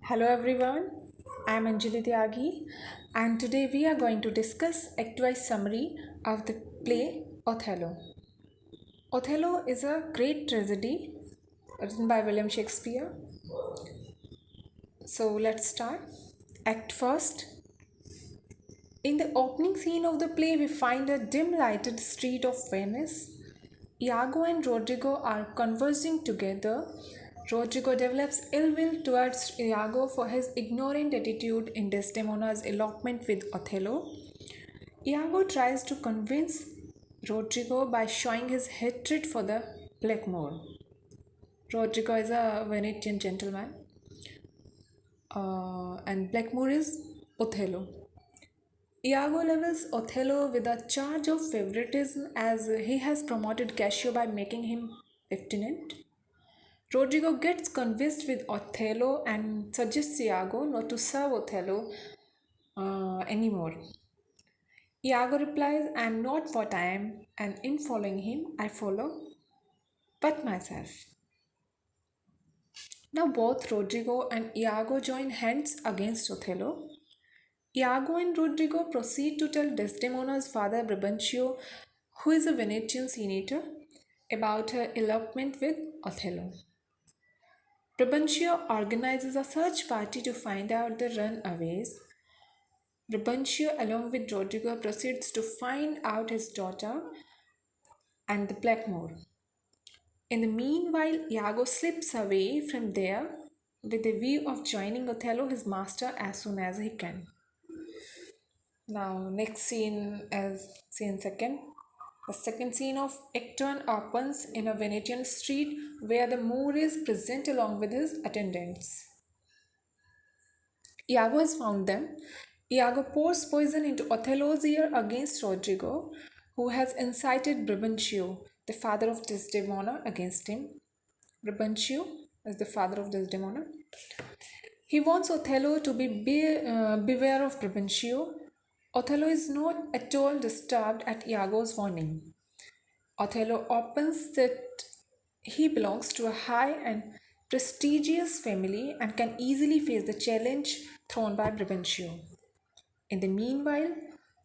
Hello everyone, I am Anjali Tyagi and today we are going to discuss act-wise summary of the play Othello. Othello is a great tragedy written by William Shakespeare. So let's start. Act first. In the opening scene of the play we find a dim lighted street of Venice. Iago and Rodrigo are conversing together. Rodrigo develops ill will towards Iago for his ignorant attitude in Desdemona's elopement with Othello. Iago tries to convince Rodrigo by showing his hatred for the blackamoor. Rodrigo is a Venetian gentleman, and blackamoor is Othello. Iago levels Othello with a charge of favoritism as he has promoted Cassio by making him lieutenant. Rodrigo gets convinced with Othello and suggests Iago not to serve Othello anymore. Iago replies, I am not what I am, and in following him, I follow but myself. Now both Rodrigo and Iago join hands against Othello. Iago and Rodrigo proceed to tell Desdemona's father Brabantio, who is a Venetian senator, about her elopement with Othello. Brabantio organizes a search party to find out the runaways. Brabantio, along with Rodrigo, proceeds to find out his daughter and the blackamoor. In the meanwhile, Iago slips away from there with a view of joining Othello, his master, as soon as he can. Now, next scene is scene second. The second scene of Act 1 opens in a Venetian street where the Moor is present along with his attendants. Iago has found them. Iago pours poison into Othello's ear against Rodrigo, who has incited Brabantio, the father of Desdemona, against him. Brabantio is the father of Desdemona. He wants Othello to beware of Brabantio. Othello is not at all disturbed at Iago's warning. Othello opens that he belongs to a high and prestigious family and can easily face the challenge thrown by Brabantio. In the meanwhile,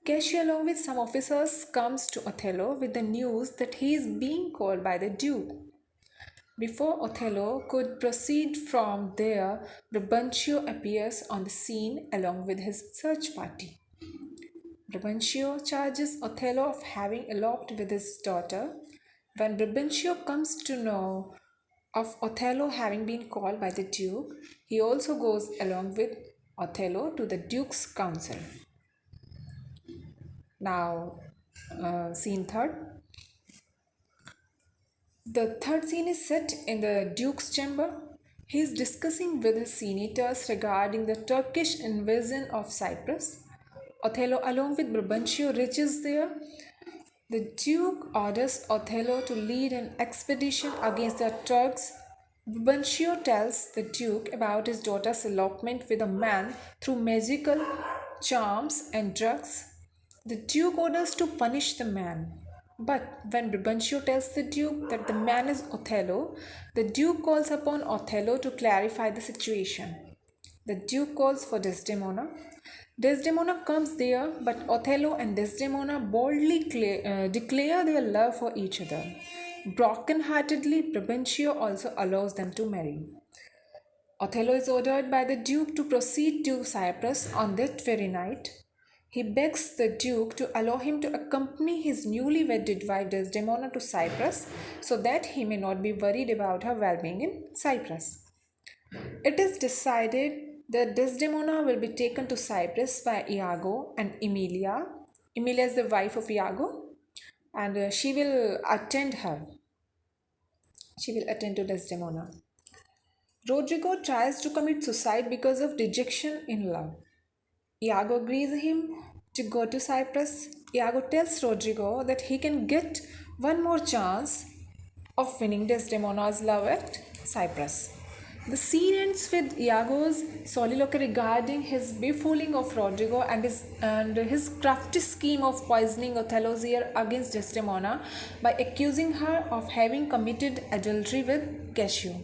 Cassio, along with some officers, comes to Othello with the news that he is being called by the Duke. Before Othello could proceed from there, Brabantio appears on the scene along with his search party. Brabantio charges Othello of having eloped with his daughter. When Brabantio comes to know of Othello having been called by the Duke, he also goes along with Othello to the Duke's council. Now, scene third. The third scene is set in the Duke's chamber. He is discussing with his senators regarding the Turkish invasion of Cyprus. Othello, along with Brabantio, reaches there. The Duke orders Othello to lead an expedition against the Turks. Brabantio tells the Duke about his daughter's elopement with a man through magical charms and drugs. The Duke orders to punish the man. But when Brabantio tells the Duke that the man is Othello, the Duke calls upon Othello to clarify the situation. The Duke calls for Desdemona. Desdemona comes there, but Othello and Desdemona boldly declare their love for each other. Broken-heartedly, Brabantio also allows them to marry. Othello is ordered by the Duke to proceed to Cyprus on that very night. He begs the Duke to allow him to accompany his newly wedded wife Desdemona to Cyprus so that he may not be worried about her well-being in Cyprus. It is decided that Desdemona will be taken to Cyprus by Iago and Emilia. Emilia is the wife of Iago, and she will attend her. She will attend to Desdemona. Rodrigo tries to commit suicide because of dejection in love. Iago agrees him to go to Cyprus. Iago tells Rodrigo that he can get one more chance of winning Desdemona's love at Cyprus. The scene ends with Iago's soliloquy regarding his befooling of Rodrigo and his crafty scheme of poisoning Othello's ear against Desdemona by accusing her of having committed adultery with Cassio.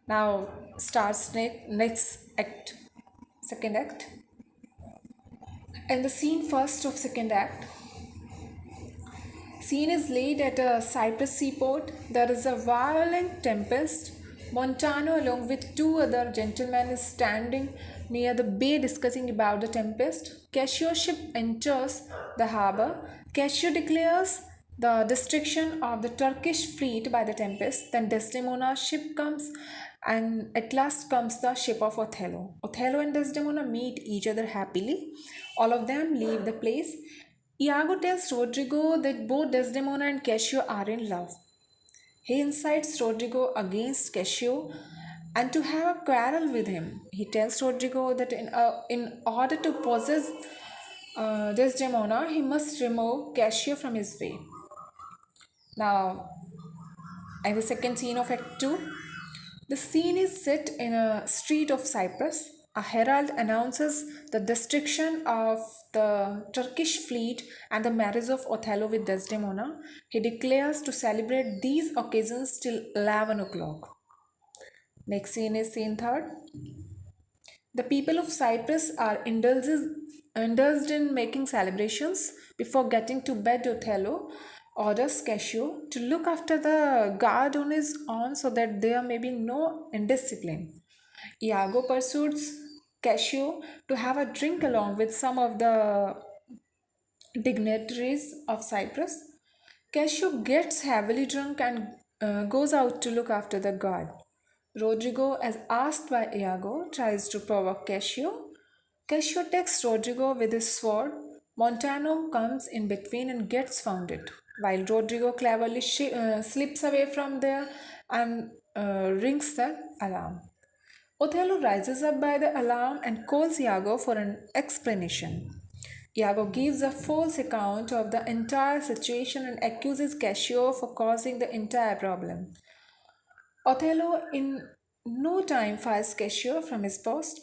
Now, starts next act, second act. And the scene first of second act, scene is laid at a Cyprus seaport. There is a violent tempest. Montano, along with two other gentlemen, is standing near the bay discussing about the tempest. Cassio's ship enters the harbor. Cassio declares the destruction of the Turkish fleet by the tempest. Then Desdemona's ship comes, and at last comes the ship of Othello. Othello and Desdemona meet each other happily. All of them leave the place. Iago tells Rodrigo that both Desdemona and Cassio are in love. He incites Rodrigo against Cassio and to have a quarrel with him. He tells Rodrigo that in order to possess Desdemona, he must remove Cassio from his way. Now, in the second scene of Act 2, the scene is set in a street of Cyprus. A herald announces the destruction of the Turkish fleet and the marriage of Othello with Desdemona. He declares to celebrate these occasions till 11 o'clock. Next scene is scene third. The people of Cyprus are indulged in making celebrations. Before getting to bed, Othello orders Cassio to look after the guard on his own so that there may be no indiscipline. Iago persuades Cassio to have a drink along with some of the dignitaries of Cyprus. Cassio gets heavily drunk and goes out to look after the guard. Rodrigo, as asked by Iago, tries to provoke Cassio. Cassio takes Rodrigo with his sword. Montano comes in between and gets wounded, while Rodrigo cleverly slips away from there and rings the alarm. Othello rises up by the alarm and calls Iago for an explanation. Iago gives a false account of the entire situation and accuses Cassio for causing the entire problem. Othello in no time fires Cassio from his post.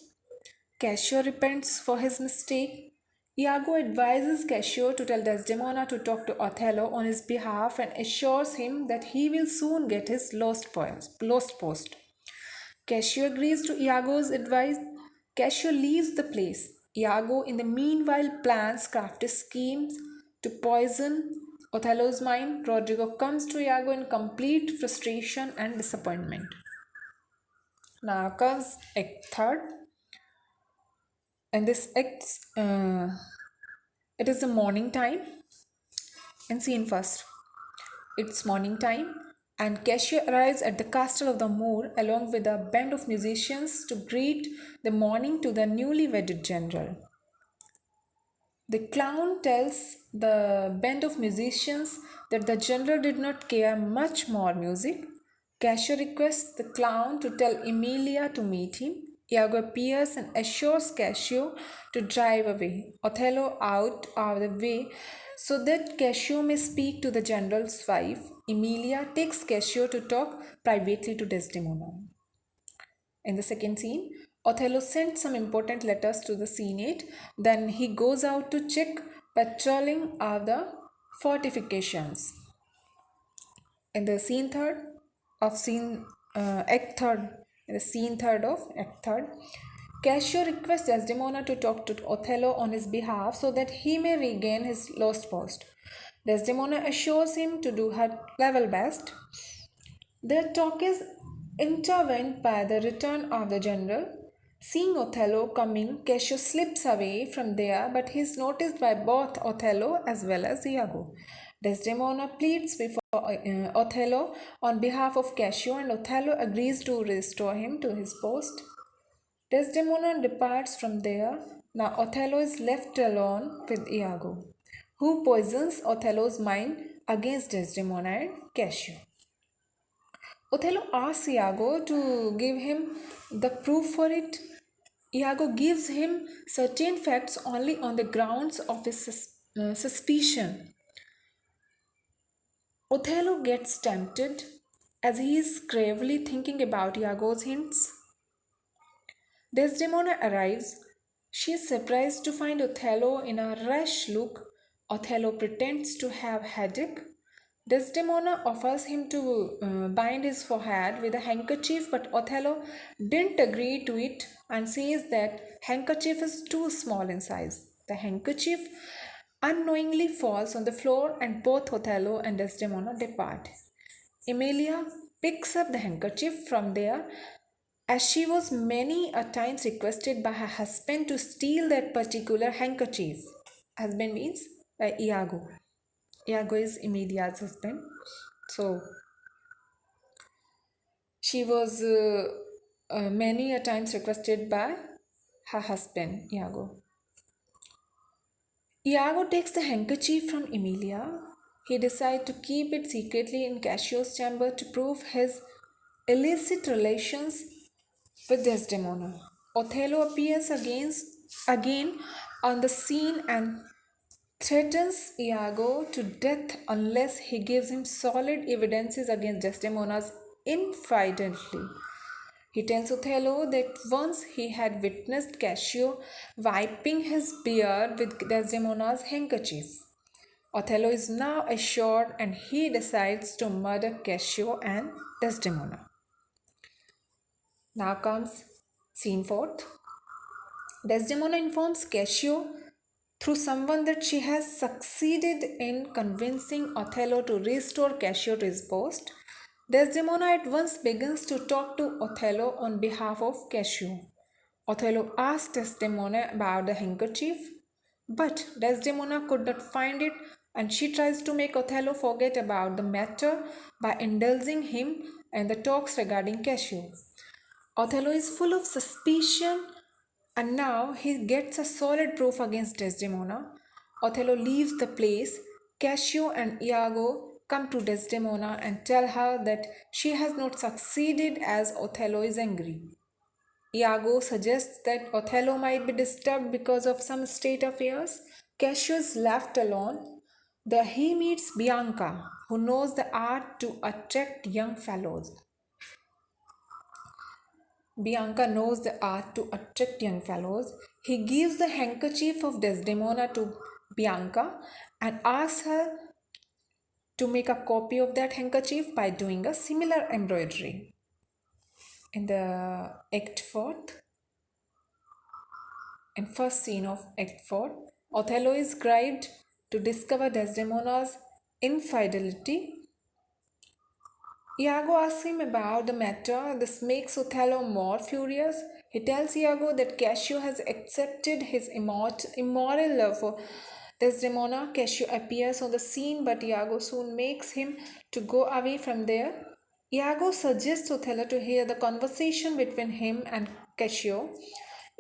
Cassio repents for his mistake. Iago advises Cassio to tell Desdemona to talk to Othello on his behalf and assures him that he will soon get his lost post. Cassio agrees to Iago's advice. Cassio leaves the place. Iago, in the meanwhile, plans crafty schemes to poison Othello's mind. Rodrigo comes to Iago in complete frustration and disappointment. Now comes Act Third. And this act, it is the morning time. And scene first. It's morning time, and Cassio arrives at the castle of the Moor along with a band of musicians to greet the morning to the newly wedded general. The clown tells the band of musicians that the general did not care much more music. Cassio requests the clown to tell Emilia to meet him. Iago appears and assures Cassio to drive away Othello out of the way so that Cassio may speak to the general's wife. Emilia takes Cassio to talk privately to Desdemona. In the second scene, Othello sends some important letters to the Senate. Then he goes out to check patrolling of the fortifications. In the scene third of scene act third, in the scene third of act third, Cassio requests Desdemona to talk to Othello on his behalf so that he may regain his lost post. Desdemona assures him to do her level best. Their talk is interrupted by the return of the general. Seeing Othello coming, Cassio slips away from there, but he is noticed by both Othello as well as Iago. Desdemona pleads before Othello on behalf of Cassio, and Othello agrees to restore him to his post. Desdemona departs from there. Now Othello is left alone with Iago, who poisons Othello's mind against Desdemona and Cassio. Othello asks Iago to give him the proof for it. Iago gives him certain facts only on the grounds of his suspicion. Othello gets tempted as he is gravely thinking about Iago's hints. Desdemona arrives. She is surprised to find Othello in a rash look. Othello pretends to have headache. Desdemona offers him to bind his forehead with a handkerchief, but Othello didn't agree to it and says that handkerchief is too small in size. The handkerchief unknowingly falls on the floor and both Othello and Desdemona depart. Emilia picks up the handkerchief from there as she was many a times requested by her husband to steal that particular handkerchief. Husband means Iago. Iago is Emilia's husband. So she was many a times requested by her husband, Iago. Iago takes the handkerchief from Emilia. He decides to keep it secretly in Cassio's chamber to prove his illicit relations with Desdemona. Othello appears again on the scene and threatens Iago to death unless he gives him solid evidences against Desdemona's infidelity. He tells Othello that once he had witnessed Cassio wiping his beard with Desdemona's handkerchief. Othello is now assured and he decides to murder Cassio and Desdemona. Now comes scene 4th. Desdemona informs Cassio through someone that she has succeeded in convincing Othello to restore Cassio to his post. Desdemona at once begins to talk to Othello on behalf of Cassio. Othello asks Desdemona about the handkerchief, but Desdemona could not find it and she tries to make Othello forget about the matter by indulging him in the talks regarding Cassio. Othello is full of suspicion and now he gets a solid proof against Desdemona. Othello leaves the place. Cassio and Iago come to Desdemona and tell her that she has not succeeded as Othello is angry. Iago suggests that Othello might be disturbed because of some state affairs. Cassio is left alone. There he meets Bianca, who knows the art to attract young fellows. Bianca knows the art to attract young fellows. He gives the handkerchief of Desdemona to Bianca and asks her to make a copy of that handkerchief by doing a similar embroidery. In the Act 4th, in first scene of Act 4, Othello is bribed to discover Desdemona's infidelity. Iago asks him about the matter. This makes Othello more furious. He tells Iago that Cassio has accepted his immoral love for Desdemona. Cassio appears on the scene, but Iago soon makes him to go away from there. Iago suggests Othello to hear the conversation between him and Cassio.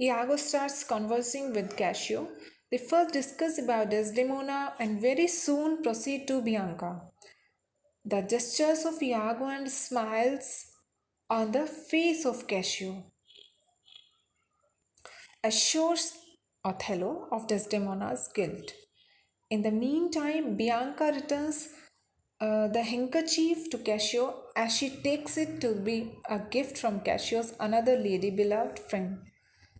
Iago starts conversing with Cassio. They first discuss about Desdemona and very soon proceed to Bianca. The gestures of Iago and smiles on the face of Cassio assures Othello of Desdemona's guilt. In the meantime, Bianca returns the handkerchief to Cassio as she takes it to be a gift from Cassio's another lady beloved friend.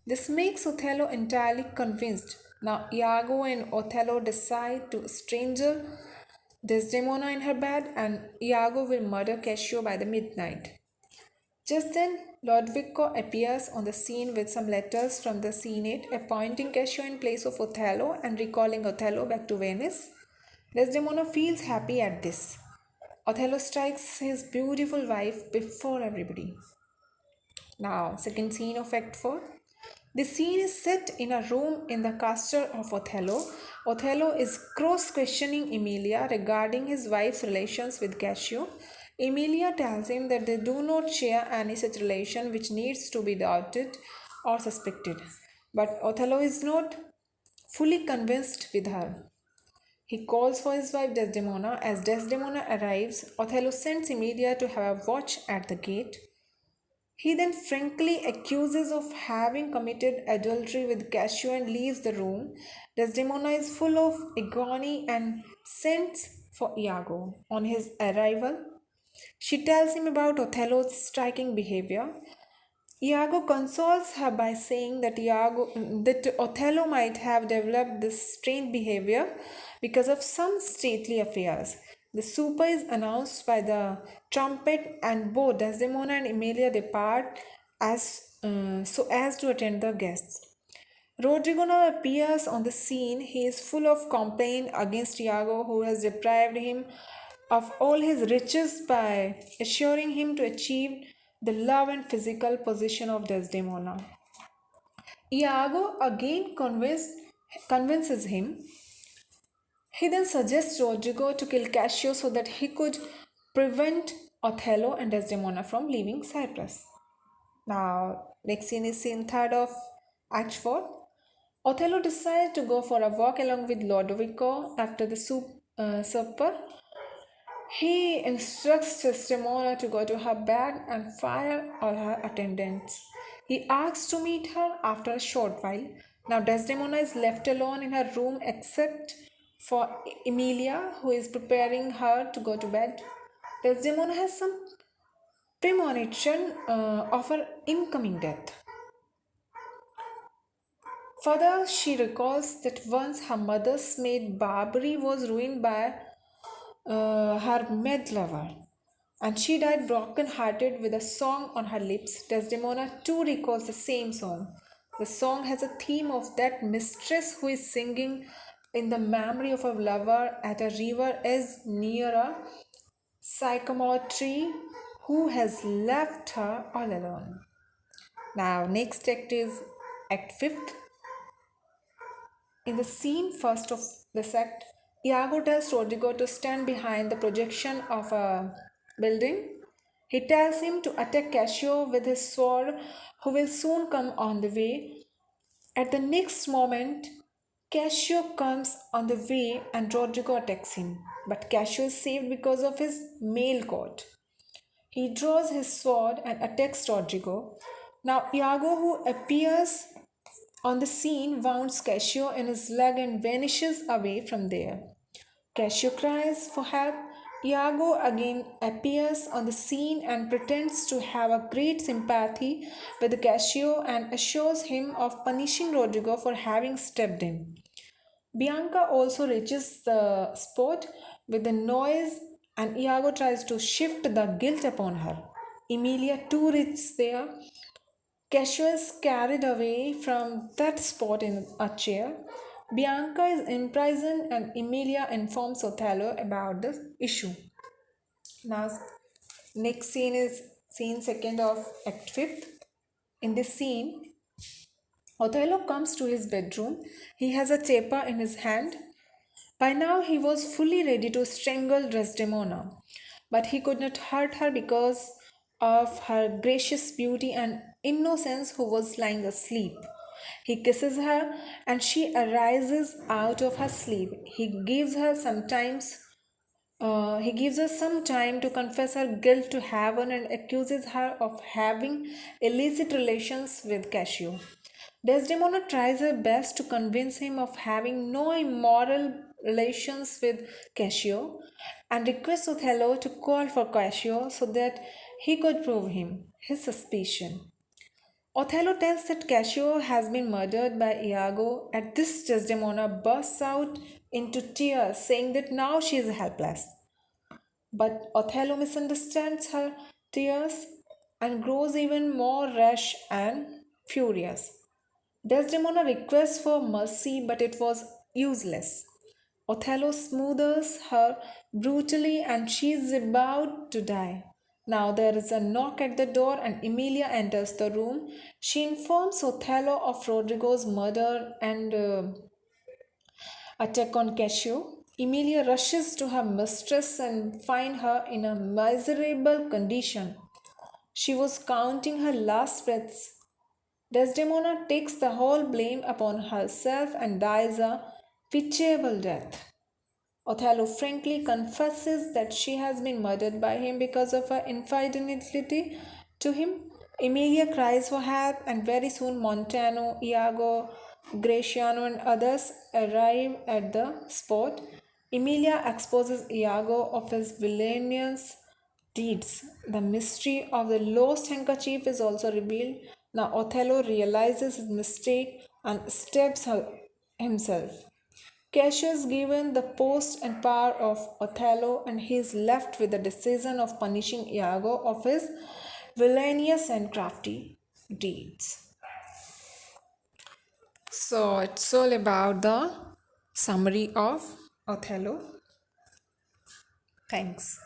This makes Othello entirely convinced. Now Iago and Othello decide to stranger Desdemona in her bed and Iago will murder Cassio by the midnight. Just then, Lodovico appears on the scene with some letters from the Senate appointing Cassio in place of Othello and recalling Othello back to Venice. Desdemona feels happy at this. Othello strikes his beautiful wife before everybody. Now, second scene of Act 4. The scene is set in a room in the castle of Othello. Othello is cross-questioning Emilia regarding his wife's relations with Cassio. Emilia tells him that they do not share any such relation which needs to be doubted or suspected. But Othello is not fully convinced with her. He calls for his wife Desdemona. As Desdemona arrives, Othello sends Emilia to have a watch at the gate. He then frankly accuses of having committed adultery with Cassio and leaves the room. Desdemona is full of agony and sends for Iago. On his arrival, she tells him about Othello's striking behavior. Iago consoles her by saying that Othello might have developed this strange behavior because of some stately affairs. The super is announced by the trumpet, and both Desdemona and Emilia depart so as to attend the guests. Rodrigo now appears on the scene. He is full of complaint against Iago, who has deprived him of all his riches by assuring him to achieve the love and physical possession of Desdemona. Iago again convinces him. He then suggests Rodrigo to kill Cassio so that he could prevent Othello and Desdemona from leaving Cyprus. Now, next scene is scene third of Act 4. Othello decides to go for a walk along with Lodovico after the supper. He instructs Desdemona to go to her bed and fire all her attendants. He asks to meet her after a short while. Now Desdemona is left alone in her room except for Emilia, who is preparing her to go to bed. Desdemona has some premonition of her incoming death. Further, she recalls that once her mother's maid Barbary was ruined by her mad lover, and she died broken hearted with a song on her lips. Desdemona too recalls the same song. The song has a theme of that mistress who is singing in the memory of her lover at a river as near a sycamore tree who has left her all alone. Now, next act is Act 5th. In the scene first of this act, Iago tells Rodrigo to stand behind the projection of a building. He tells him to attack Cassio with his sword, who will soon come on the way. At the next moment, Cassio comes on the way and Rodrigo attacks him. But Cassio is saved because of his mail coat. He draws his sword and attacks Rodrigo. Now, Iago, who appears on the scene, wounds Cassio in his leg and vanishes away from there. Cassio cries for help. Iago again appears on the scene and pretends to have a great sympathy with Cassio and assures him of punishing Rodrigo for having stabbed him. Bianca also reaches the spot with the noise and Iago tries to shift the guilt upon her. Emilia too reaches there. Cassio is carried away from that spot in a chair. Bianca is imprisoned and Emilia informs Othello about the issue. Now, next scene is scene second of Act 5th. In this scene, Othello comes to his bedroom. He has a taper in his hand. By now, he was fully ready to strangle Desdemona, but he could not hurt her because of her gracious beauty and innocence, who was lying asleep. He kisses her and she arises out of her sleep. He gives her some time to confess her guilt to heaven and accuses her of having illicit relations with Cassio. Desdemona tries her best to convince him of having no immoral relations with Cassio and requests Othello to call for Cassio so that he could prove him his suspicion. Othello tells that Cassio has been murdered by Iago. At this, Desdemona bursts out into tears, saying that now she is helpless. But Othello misunderstands her tears and grows even more rash and furious. Desdemona requests for mercy, but it was useless. Othello smothers her brutally and she is about to die. Now there is a knock at the door and Emilia enters the room. She informs Othello of Rodrigo's murder and attack on Cassio. Emilia rushes to her mistress and finds her in a miserable condition. She was counting her last breaths. Desdemona takes the whole blame upon herself and dies a pitiable death. Othello frankly confesses that she has been murdered by him because of her infidelity to him. Emilia cries for help, and very soon Montano, Iago, Graciano, and others arrive at the spot. Emilia exposes Iago of his villainous deeds. The mystery of the lost handkerchief is also revealed. Now Othello realizes his mistake and stabs himself. Cassius given the post and power of Othello, and he is left with the decision of punishing Iago of his villainous and crafty deeds. So it's all about the summary of Othello. Thanks.